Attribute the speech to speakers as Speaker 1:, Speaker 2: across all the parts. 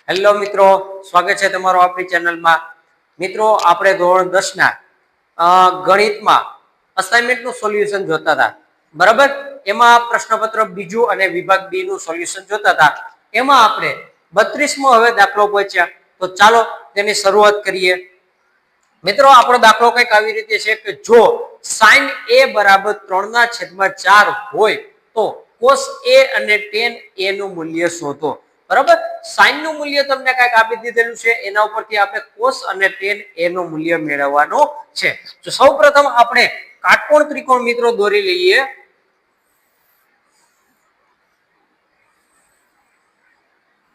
Speaker 1: Hello મિત્રો, સ્વાગત છે તમારું આપણી ચેનલમાં. મિત્રો, આપણે ધોરણ 10 ના ગણિતમાં અસાઇનમેન્ટનું સોલ્યુશન જોતા હતા, બરાબર? એમાં પ્રશ્નપત્ર બીજું અને વિભાગ બી નું સોલ્યુશન જોતા હતા. એમાં આપણે 32મો હવે દાખલો પહોંચ્યા, તો ચાલો તેની શરૂઆત કરીએ. મિત્રો, આપણો દાખલો કંઈક આવી રીતે છે કે જો sin a બરાબર 3/4 હોય તો cos a અને tan a નું મૂલ્ય શોધો. બરાબર, sin નું મૂલ્ય તમને કંઈક આપી દીધેલું છે, એના ઉપરથી આપણે cos અને tan a નું મૂલ્ય મેળવવાનું છે. તો સૌપ્રથમ આપણે કાટકોણ ત્રિકોણ મિત્રો દોરી લઈએ.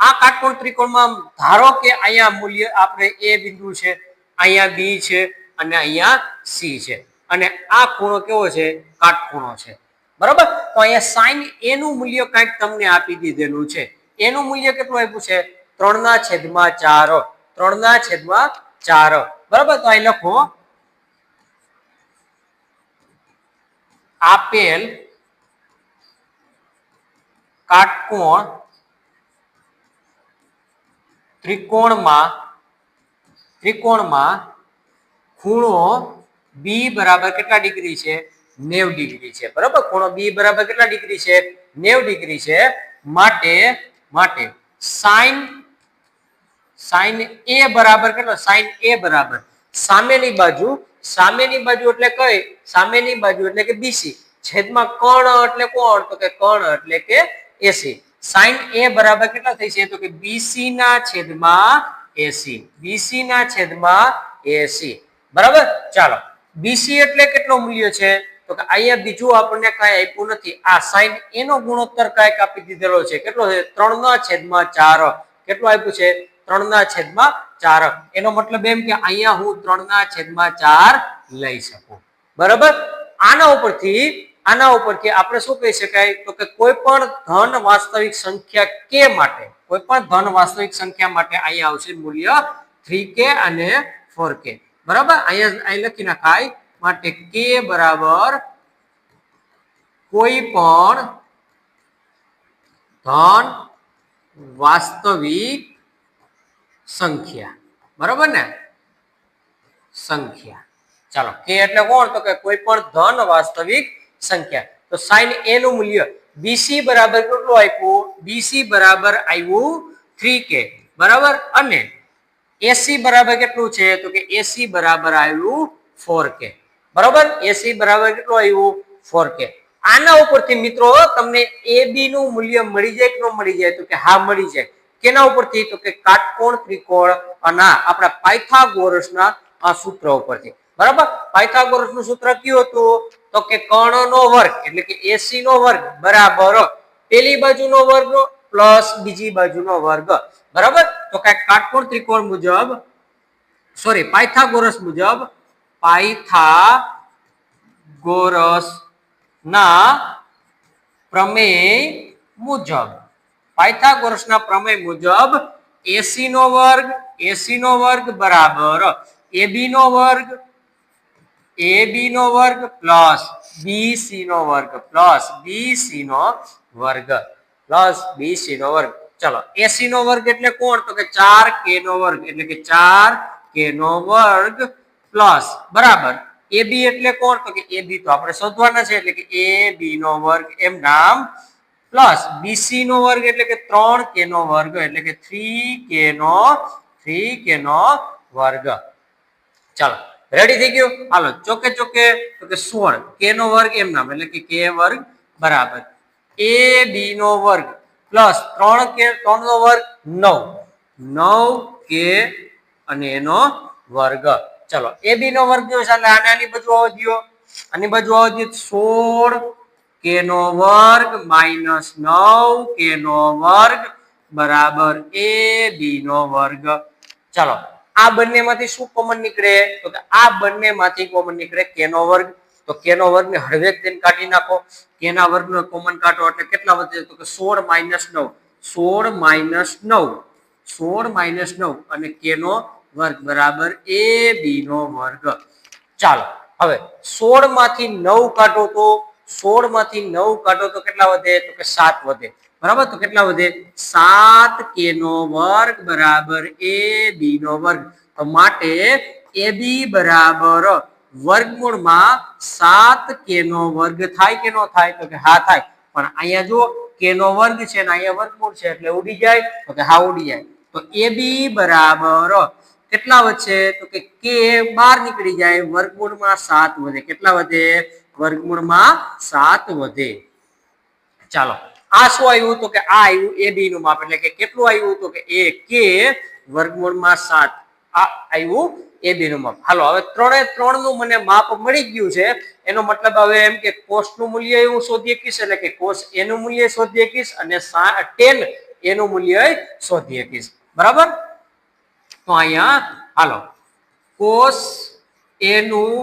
Speaker 1: આ કાટકોણ ત્રિકોણમાં ધારો કે અહીંયા મૂલ્ય આપણે a બિંદુ છે, અહીંયા b છે અને અહીંયા c છે, અને આ ખૂણો કેવો છે? કાટખૂણો છે. બરાબર, તો અહીંયા sin a નું મૂલ્ય કંઈક તમને આપી દીધેલું છે. એનું મૂલ્ય કેટલું આપ્યું છે? 3/4. 3/4. બરાબર, તો અહીં લખો આપેલ કાટકોણ ત્રિકોણમાં ખૂણો બી બરાબર કેટલા ડિગ્રી છે? 90 ડિગ્રી છે. બરાબર, ખૂણો બી બરાબર કેટલા ડિગ્રી છે? 90 ડિગ્રી છે. માટે sin a બરાબર કેટલો? sin a બરાબર સામેની બાજુ એટલે કઈ? સામેની બાજુ એટલે કે BC, છેદમાં કર્ણ એટલે કોણ? તો કે કર્ણ એટલે કે AC. sin a બરાબર કેટલા થઈ છે? તો કે BC ના છેદમાં AC. BC ના છેદમાં AC. બરાબર, ચાલો BC એટલે કેટલો મૂલ્ય છે? તો કે અહીંયા બીજું આપણને કઈ આપ્યું નથી. આ sin a નો ગુણોત્તર કઈક આપી દીધેલો છે. કેટલો છે? 3/4. કેટલું આપ્યું છે? 3/4. એનો મતલબ એમ કે અહીંયા હું 3/4 લઈ શકું. બરાબર, આના ઉપરથી આપણે શું કહી શકાય? તો કે કોઈ પણ ધન વાસ્તવિક સંખ્યા k માટે, કોઈ પણ ધન વાસ્તવિક સંખ્યા માટે અહીંયા આવશે મૂલ્ય 3k અને 4k. બરાબર, અહીં લખી નાખાય. માટે k બરાબર કોઈ પણ ધન વાસ્તવિક સંખ્યા. બરાબર ને? સંખ્યા. ચાલો, k એટલે કોણ? તો કે કોઈ પણ ધન વાસ્તવિક સંખ્યા. તો sin a નું મૂલ્ય BC બરાબર કેટલું આપ્યું? BC બરાબર આવ્યું 3k. બરાબર, અને AC બરાબર કેટલું છે? તો કે AC બરાબર આવ્યું 4k. બરાબર, AC બરાબર કેટલું આવ્યું? 4k. આના ઉપરથી મિત્રો તમને AB નું મૂલ્ય મળી જાય કે ન મળી જાય? તો કે હા, મળી જાય. કેના ઉપરથી? તો કે કાટકોણ ત્રિકોણ અને આપણા પાયથાગોરસના આ સૂત્ર ઉપરથી. બરાબર, પાયથાગોરસનું સૂત્ર કયું હતું? તો કે કર્ણનો વર્ગ એટલે કે AC નો વર્ગ બરાબર પેલી બાજુનો વર્ગ પ્લસ બીજી બાજુનો વર્ગ. બરાબર, તો કે કાટકોણ ત્રિકોણ મુજબ પાયથાગોરસ મુજબ પાયથાગોરસના પ્રમેય મુજબ AC નો વર્ગ બરાબર AB નો વર્ગ પ્લસ BC નો વર્ગ. ચલો, AC નો વર્ગ એટલે કોણ? તો કે 4k નો વર્ગ એટલે કે 4k નો વર્ગ પ્લસ બરાબર AB એટલે કોણ? તો કે AB તો આપણે શોધવાના છે એટલે કે AB નો વર્ગ એમ નામ, પ્લસ BC નો વર્ગ એટલે કે 3k નો વર્ગ એટલે કે 3k નો વર્ગ. ચાલો, રેડી થઈ ગયું? હાલો, ચોકે તો કે 16 k નો વર્ગ એમ નામ એટલે કે k વર્ગ બરાબર AB નો વર્ગ પ્લસ 3k નો વર્ગ 9k અને એનો વર્ગ. ચલો, AB નો વર્ગ જો છે એટલે આની બાજુ આવજો, 16k નો વર્ગ માઈનસ 9k નો વર્ગ બરાબર AB નો વર્ગ. ચાલો, આ બંનેમાંથી શું કોમન નીકળે? તો કે આ બંનેમાંથી કોમન નીકળે k નો વર્ગ. તો k નો વર્ગ ને હળવેક તેને કાઢી નાખો. k ના વર્ગનો કોમન કાઢો એટલે કેટલા વધે? તો કે 16 માઈનસ 9 અને k નો વર્ગ બરાબર AB નો વર્ગ. ચાલો, હવે 16 માંથી 9 કાઢો તો 16 માંથી 9 કાઢો તો કેટલા વધે તો કે 7 વધે બરાબર તો કેટલા વધે 7k નો વર્ગ બરાબર ab નો વર્ગ તો માટે ab બરાબર વર્ગમૂળમાં 7k નો વર્ગ થાય કે નો થાય તો કે હા થાય પણ અહીંયા જો k નો વર્ગ છે ને અહીંયા વર્ગમૂળ છે એટલે ઉડી જાય તો કે હા ઉડી જાય તો ab બરાબર કેટલા વધશે તો કે k બહાર નીકળી જાય વર્ગમૂળમાં 7 વધે કેટલા વધે વર્ગમૂળમાં 7 વધે ચાલો આ શું આવ્યું તો કે આ આવ્યું ab નું માપ એટલે કે કેટલું આવ્યું તો કે k વર્ગમૂળમાં 7 આ આવ્યું ab નું માપ હાલો હવે 3 નું મને માપ મળી ગયું છે એનો મતલબ હવે એમ કે cos નું મૂલ્ય એવું શોધી શકીશ એટલે કે cos a નું મૂલ્ય શોધી શકીશ અને tan a નું મૂલ્ય શોધી શકીશ બરાબર તો અહીંયા હાલો cos a નું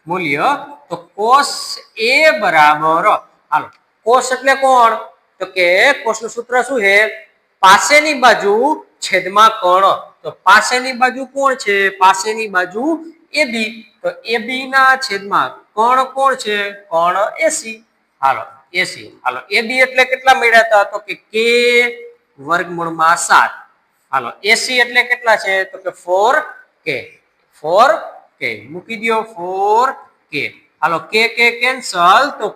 Speaker 1: મૂલ્ય તો cos a બરાબર હાલો cos એટલે કોણ તો કે cos નું સૂત્ર શું છે પાસેની બાજુ છેદમાં કોણ તો પાસેની બાજુ કોણ છે પાસેની બાજુ ab તો ab ના છેદમાં કોણ છે કોણ AC હાલો AC હાલો ab એટલે કેટલા મળ્યા હતા તો કે k વર્ગમૂળમાં 7 હાલો AC એટલે કેટલા છે તો કે 4k મૂકી દો 4k હાલો k કેન્સલ તો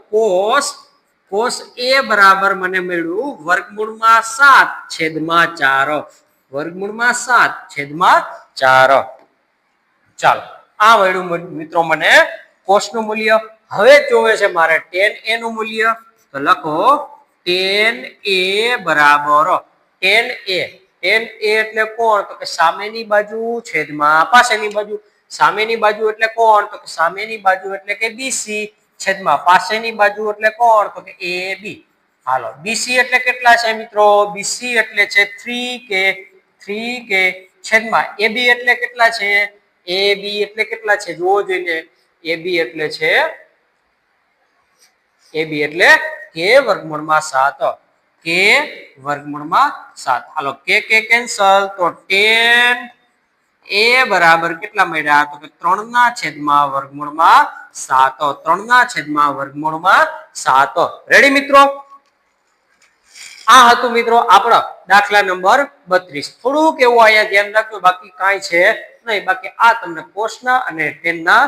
Speaker 1: cos a બરાબર મને મળ્યું વર્ગમૂળમાં 7 છેદમાં 4 વર્ગમૂળમાં 7 છેદમાં 4 ચાલો આ મળ્યું મિત્રો મને cos નું મૂલ્ય હવે જોવે છે મારે tan a નું મૂલ્ય તો લખો tan a બરાબર tan a એટલે કોણ તો કે સામેની બાજુ છેદમાં પાસેની બાજુ સામેની બાજુ એટલે કોણ તો કે સામેની બાજુ એટલે કે BC છેદમાં પાસેની બાજુ એટલે કોણ તો કે AB હાલો BC એટલે કેટલા છે મિત્રો BC એટલે છે 3k છેદમાં AB એટલે કેટલા છે AB એટલે કેટલા છે જોવો જોઈએ AB એટલે છે AB એટલે k વર્ગમૂળમાં 7 k વર્ગમૂળમાં 7 હાલો k કેન્સલ તો tan a બરાબર કેટલા મળ્યા તો કે 3 ના છેદમાં વર્ગમૂળમાં 7 3 ના છેદમાં વર્ગમૂળમાં 7 રેડી મિત્રો આ હતું મિત્રો આપણો દાખલા નંબર 32 થોડુંક એવું અહીંયા ધ્યાન રાખજો બાકી કાંઈ છે નહીં બાકી આ તમને cos ના અને tan ના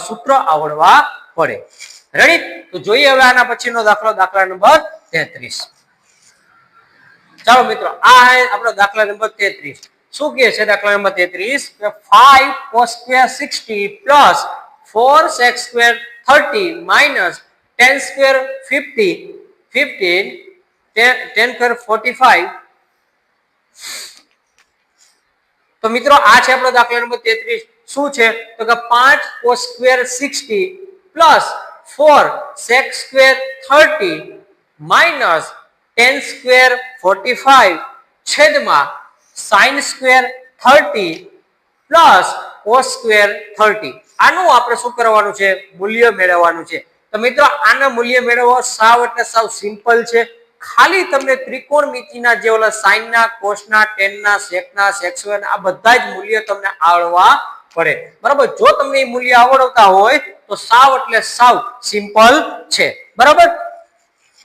Speaker 1: સૂત્ર આવડવા પડે રેડી તો જોઈએ હવે આના પછીનો દાખલો દાખલા નંબર 33 ચાલો મિત્રો આ આપણો દાખલા નંબર 33 શું કહે છે દાખલા નંબર 33 કે 5 cos square 60 plus 4 sec square 30 minus 10 square 50 15 10 square 45 તો મિત્રો આ છે આપણો દાખલા નંબર 33 શું છે તો કે 5 cos square 60 plus 4 sec square 30 minus 10 square 45 છેદમાં sin square 30 plus cos square 30 આનું આપણે શું કરવાનું છે મૂલ્ય મેળવવાનું છે તો મિત્રો આના મૂલ્ય મેળવવા સાવ એટલે સાવ સિમ્પલ છે ખાલી તમને ત્રિકોણમિતિના જે ઓલા sin ના cos ના tan ના sec ના sec square આ બધા જ મૂલ્ય તમને આવડવા પડે બરાબર જો તમને એ મૂલ્ય આવડતા હોય તો સાવ એટલે સાવ સિમ્પલ છે બરાબર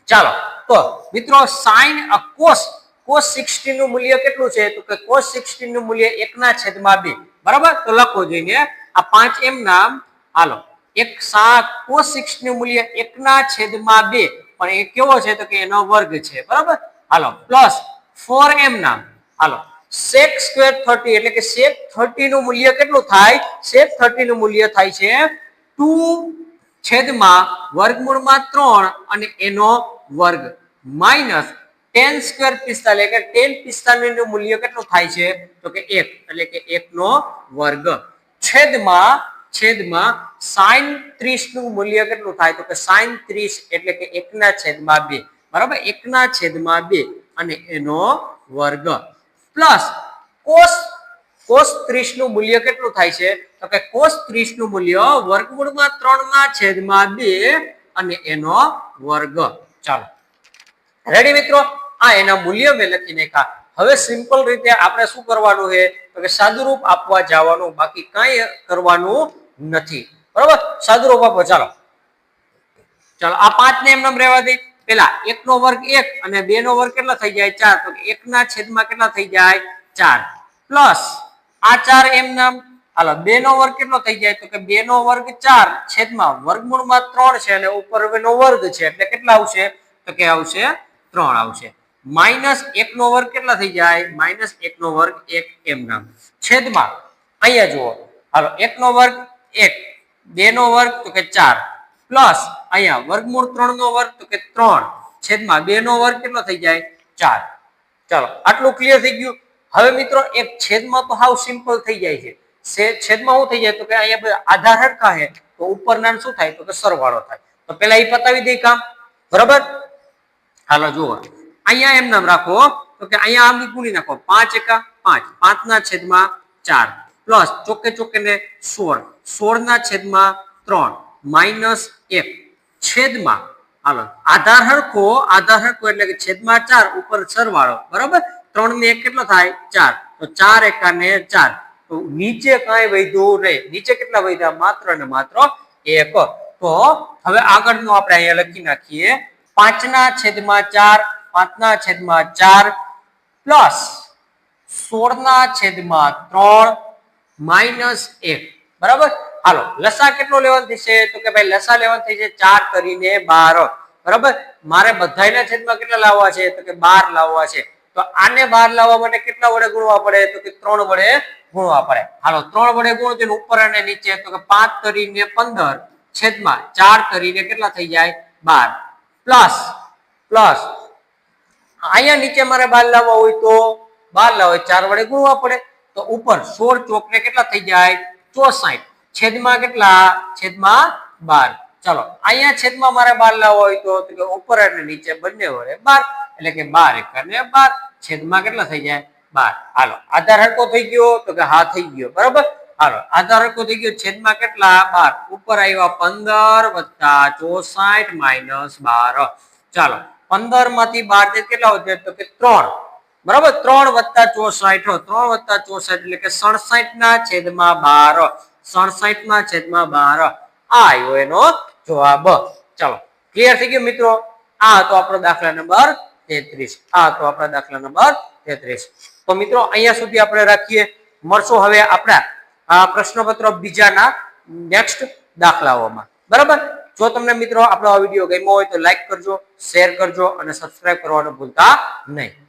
Speaker 1: ચાલો તો મિત્રો sin cos 60 નું મૂલ્ય કેટલું છે તો કે cos 60 નું મૂલ્ય 1/2 બરાબર તો લખો જોઈને આ 5 એમ નામ હાલો cos 60 નું મૂલ્ય 1/2 પણ એ કેવો છે તો કે એનો વર્ગ છે બરાબર હાલો પ્લસ 4 એમ નામ હાલો sec square 30 એટલે કે sec 30 નું મૂલ્ય કેટલું થાય sec 30 નું મૂલ્ય થાય છે 2 છેદમાં વર્ગમૂળમાં 3 અને એનો વર્ગ માઈનસ 10 square 45 એટલે કે 10 નું મૂલ્ય કેટલું થાય છે તો કે 1 એટલે કે 1 નો વર્ગ છેદમાં sin 30 નું મૂલ્ય કેટલું થાય તો કે sin 30 એટલે કે 1/2 બરાબર 1/2 અને એનો વર્ગ પ્લસ cos 30 નું મૂલ્ય કેટલું થાય છે તો કે cos 30 નું મૂલ્ય વર્ગમૂળમાં 3/2 અને એનો વર્ગ ચાલો રેડી મિત્રો આ એના મૂલ્ય મેં લખી નાખ્યા હવે સિમ્પલ રીતે આપણે શું કરવાનું છે તો કે સાદુરૂપ આપવા જવાનું બાકી કાંઈ કરવાનું નથી બરાબર સાદુરૂપ આપો ચાલો ચાલો આ 5 ને એમ રહેવા દે પેલા 1 નો વર્ગ 1 અને 2 નો વર્ગ કેટલા થઈ જાય 4 તો 1 ના છેદમાં કેટલા થઈ જાય 4 પ્લસ આ 4 એમ નામ હાલો 2 નો વર્ગ કેટલો થઈ જાય તો કે 2 નો વર્ગ 4 છેદમાં વર્ગમૂળમાં 3 છે અને ઉપર નો વર્ગ છે એટલે કેટલા આવશે તો કે આવશે 3 આવશે માઈનસ 1 નો વર્ગ કેટલા થઈ જાય માઈનસ 1 નો વર્ગ 1 એમ નામ છેદમાં અહીંયા જુઓ હાલો 1 નો વર્ગ 1 2 નો વર્ગ તો કે 4 પ્લસ અહીંયા વર્ગમૂળ 3 નો વર્ગ તો કે 3 છેદમાં 2 નો વર્ગ કેટલો થઈ જાય 4 ચાલો આટલું ક્લિયર થઈ ગયું હવે મિત્રો એક છેદમાં તો હાવ સિમ્પલ થઈ જાય છે છેદમાં શું થઈ જાય તો કે અહીંયા આધાર હરખા છે તો ઉપરના શું થાય તો કે સરવાળો થાય તો પેલા એ પતાવી દે કામ બરાબર હાલો જુઓ અહીંયા એમ નામ રાખો તો કે અહીંયા આમ ગુણી નાખો 5 એકા 5 5 ના છેદમાં 4 પ્લસ ચોકે ચોકે ને 16 ના છેદમાં 3 માઈનસ 1 છેદમાં હાલો આધાર હરખો એટલે કે છેદમાં 4 ઉપર સરવાળો બરાબર 3 ને 1 કેટલો થાય 4 તો 4 એકા ને 4 તો નીચે કાંઈ વધ્યું નહીં નીચે કેટલા વધ્યા માત્ર ને માત્ર 1 તો હવે આગળનું આપણે અહીંયા લખી નાખીએ 5 ના છેદમાં 4 5 ના છેદમાં 4 પ્લસ 16 ના છેદમાં 3 માઈનસ 1 બરાબર હાલો લસા કેટલો લેવાનો થશે તો કે ભાઈ લસા લેવાનો થશે 4 કરીને 12 બરાબર મારે બધાયના છેદમાં કેટલા લાવવા છે તો કે 12 લાવવા છે તો આને 12 લાવવા માટે કેટલા વડે ગુણવા પડે તો કે 3 વડે ગુણવા પડે હાલો 3 વડે ગુણો તો ઉપર અને નીચે તો કે 5 કરીને 15 છેદમાં 4 કરીને કેટલા થઈ જાય 12 પ્લસ અહીંયા નીચે મારે 12 લાવવા હોય તો 12 લાવવા 4 વડે ગુણવા પડે તો ઉપર 16 ચોક ને કેટલા થઈ જાય 64 છેદમાં કેટલા છેદમાં 12 ચલો અહીંયા છેદમાં મારે 12 લાવવા હોય તો કે ઉપર અને નીચે બંને વડે 12 એટલે કે 12 એકા ને 12 છેદમાં કેટલા થઈ જાય 12 હાલો આધાર હરખો થઈ ગયો તો કે હા થઈ ગયો બરાબર હાલો આધાર હરખો થઈ ગયો છેદમાં કેટલા 12 ઉપર આવ્યા 15 વત્તા 64 માઈનસ 12 ચાલો 15 માંથી 12 કેટલા વધે તો કે 3 બરાબર 3 વત્તા 64 3 વત્તા 64 એટલે કે 67 ના છેદમાં 12 67 ના છેદમાં 12 આ આવ્યો એનો જવાબ ચાલો ક્લિયર થઈ ગયો મિત્રો આ તો આપણો દાખલા નંબર 33 આ તો આપણા દાખલા નંબર 33 તો મિત્રો અહીંયા સુધી આપણે રાખીએ મળશો હવે આપણા આ પ્રશ્નપત્ર બીજાના નેક્સ્ટ દાખલાઓમાં બરાબર જો તમને મિત્રો આપણો આ વિડીયો ગમ્યો હોય તો લાઈક કરજો શેર કરજો અને સબસ્ક્રાઇબ કરવાનું ભૂલતા નહીં